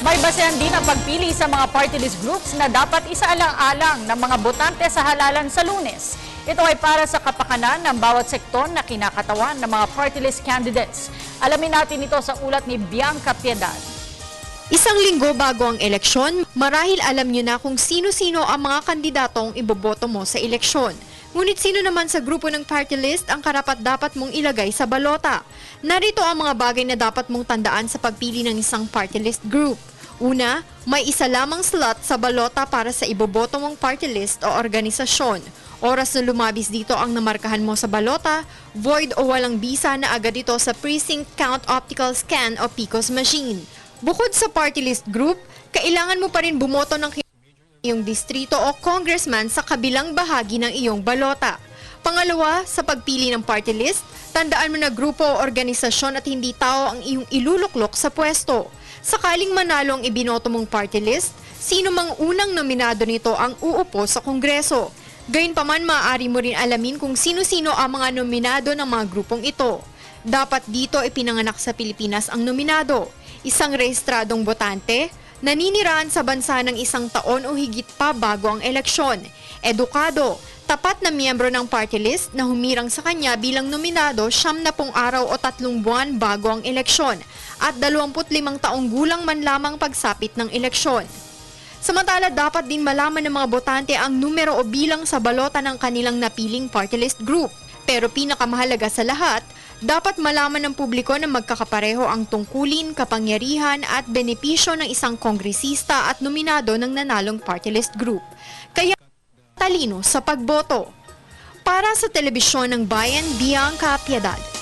May basehan din ang pagpili sa mga party list groups na dapat isaalang-alang ng mga botante sa halalan sa Lunes. Ito ay para sa kapakanan ng bawat sektor na kinakatawan ng mga party list candidates. Alamin natin ito sa ulat ni Bianca Piedad. Isang linggo bago ang eleksyon, marahil alam niyo na kung sino-sino ang mga kandidatong iboboto mo sa eleksyon. Ngunit sino naman sa grupo ng party list ang karapat-dapat mong ilagay sa balota? Narito ang mga bagay na dapat mong tandaan sa pagpili ng isang party list group. Una, may isa lamang slot sa balota para sa iboboto mong party list o organisasyon. Oras na lumabis dito ang namarkahan mo sa balota, void o walang bisa na agad ito sa precinct count optical scan o PICOS machine. Bukod sa party list group, kailangan mo pa rin bumoto ng iyong distrito o congressman sa kabilang bahagi ng iyong balota. Pangalawa, sa pagpili ng party list, tandaan mo na grupo o organisasyon at hindi tao ang iyong iluluklok sa pwesto. Sakaling manalo ang ibinoto mong party list, sino mang unang nominado nito ang uupo sa Kongreso. Gayunpaman, maaari mo rin alamin kung sino-sino ang mga nominado ng mga grupong ito. Dapat dito ipinanganak sa Pilipinas ang nominado, isang rehistradong botante, naninirahan sa bansa ng 1 taon o higit pa bago ang eleksyon, edukado, tapat na miyembro ng party list na humirang sa kanya bilang nominado 70 araw o 3 buwan bago ang eleksyon at 25 taong gulang man lamang pagsapit ng eleksyon. Samantala, dapat din malaman ng mga botante ang numero o bilang sa balota ng kanilang napiling party list group. Pero pinakamahalaga sa lahat, dapat malaman ng publiko na magkakapareho ang tungkulin, kapangyarihan at benepisyo ng isang kongresista at nominado ng nanalong party list group. Kaya talino sa pagboto. Para sa Telebisyon ng Bayan, Bianca Piedad.